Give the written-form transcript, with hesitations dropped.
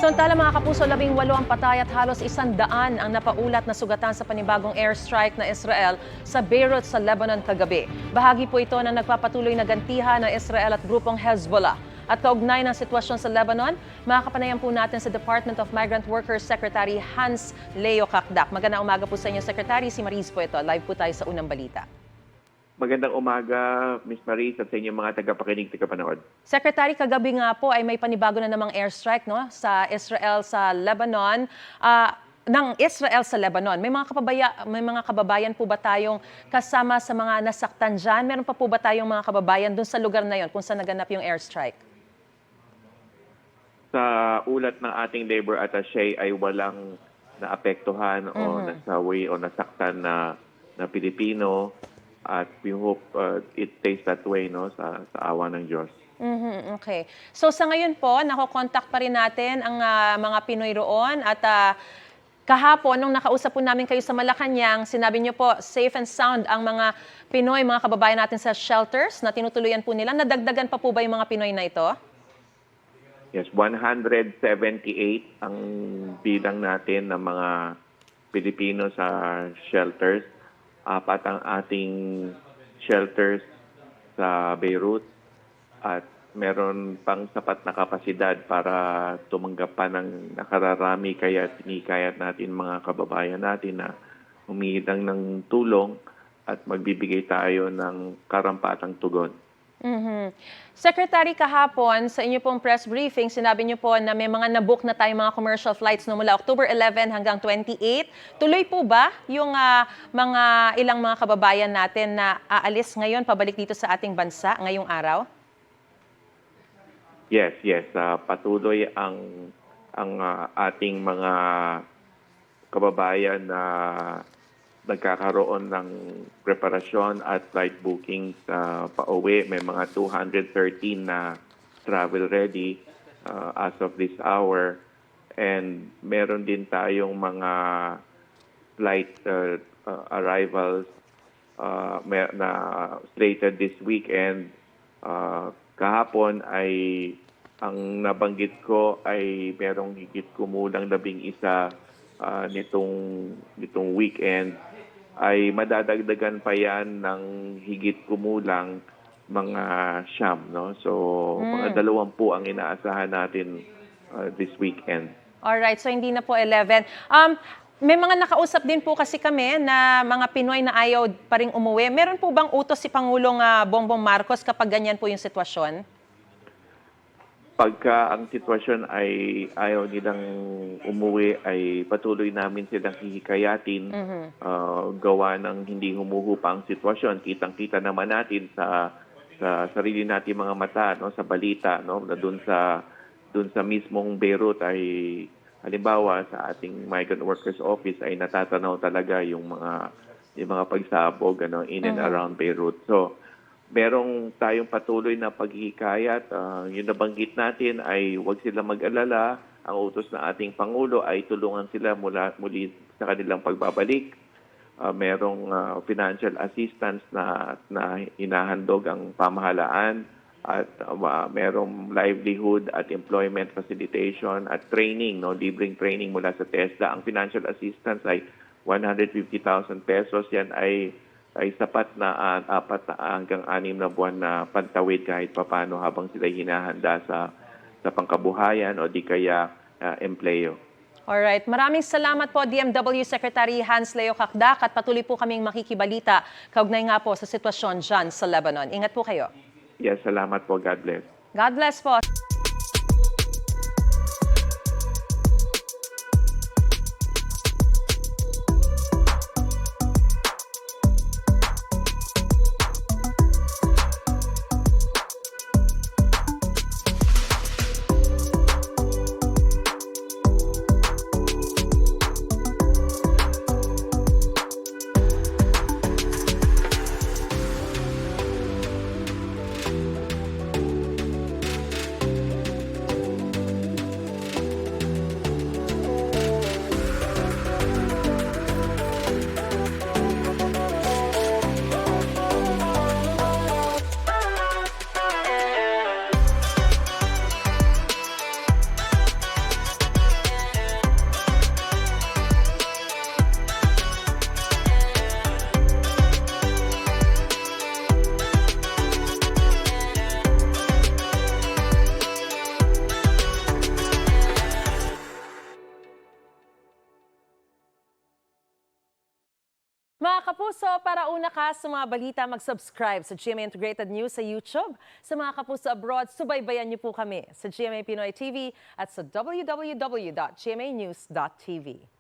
Samantala mga kapuso, 18 ang patay at halos 100 ang napaulat na sugatan sa panibagong airstrike na Israel sa Beirut sa Lebanon kagabi. Bahagi po ito ng nagpapatuloy na gantihan ng Israel at grupong Hezbollah. At kaugnay ng sitwasyon sa Lebanon, makakapanayan po natin sa Department of Migrant Workers Secretary Hans Leo Kakdak. Magandang umaga po sa inyo, Secretary. Si Mariz po ito. Live po tayo sa unang balita. Magandang umaga, Ms. Maris, at sa inyong mga tagapakinig, tagapanood. Secretary, kagabi nga po ay may panibago na namang airstrike sa Israel sa Lebanon. Ng Israel sa Lebanon. May mga kababayan po ba tayong kasama sa mga nasaktan dyan? Meron pa po ba tayong mga kababayan dun sa lugar na yon kung saan naganap yung airstrike? Sa ulat ng ating labor attaché ay walang naapektuhan o nasawi o nasaktan na Pilipino. At we hope it stays that way, no, sa awa ng Diyos. Okay. So sa ngayon po, nakokontak pa rin natin ang mga Pinoy roon at kahapon, nung nakausap po namin kayo sa Malacanang, sinabi niyo po safe and sound ang mga Pinoy, mga kababayan natin sa shelters na tinutuluyan po nila. Nadagdagan pa po ba yung mga Pinoy na ito? Yes, 178 ang bilang natin ng mga Pilipino sa shelters. 4 ang ating shelters sa Beirut at meron pang sapat na kapasidad para tumanggap pa ng nakararami, kaya tinikayat natin mga kababayan natin na humingi lang ng tulong at magbibigay tayo ng karampatang tugon. Secretary, kahapon sa inyo pong press briefing, sinabi niyo po na may mga nabook na tayong mga commercial flights no mula October 11 hanggang 28. Tuloy po ba yung ilang mga kababayan natin na aalis ngayon pabalik dito sa ating bansa ngayong araw? Yes. Patuloy ang ating mga kababayan na nagkakaroon ng preparasyon at flight booking sa pauwi. May mga 213 na travel ready as of this hour. And meron din tayong mga flight arrivals na slated this weekend. Kahapon ay ang nabanggit ko ay merong higit kumulang 11 nitong weekend. Ay madadagdagan pa yan ng higit kumulang mga siyam, no? So, mga 20 ang inaasahan natin this weekend. Alright, so hindi na po 11. May mga nakausap din po kasi kami na mga Pinoy na ayaw pa rin umuwi. Meron po bang utos si Pangulong Bongbong Marcos kapag ganyan po yung sitwasyon? Pagka ang sitwasyon ay ayaw nilang umuwi, ay patuloy namin silang hihikayatin gawa ng hindi humuhupa ang sitwasyon. Kitang-kita naman natin sa sarili natin mga mata, no, sa balita, no, na doon sa mismong Beirut ay halimbawa sa ating Migrant Workers Office ay natatanaw talaga yung mga pagsabog in and around Beirut. So merong tayong patuloy na paghihikayat. Yung nabanggit natin ay huwag sila mag-alala. Ang utos na ating Pangulo ay tulungan sila muli sa kanilang pagbabalik. Merong financial assistance na hinahandog ang pamahalaan at merong livelihood at employment facilitation at training, no, libreng training mula sa TESDA. Ang financial assistance ay 150,000 pesos. Yan ay sapat na 4 hanggang 6 na buwan na pantawid kahit papano habang sila hinahanda sa pangkabuhayan o di kaya empleyo. Alright, maraming salamat po DMW Secretary Hans Leo Kakdak at patuloy po kaming makikibalita kaugnay nga po sa sitwasyon dyan sa Lebanon. Ingat po kayo. Yes, salamat po. God bless. God bless po. Mga kapuso, para una ka sa mga balita, mag-subscribe sa GMA Integrated News sa YouTube. Sa mga kapuso abroad, subaybayan niyo po kami sa GMA Pinoy TV at sa www.gmanews.tv.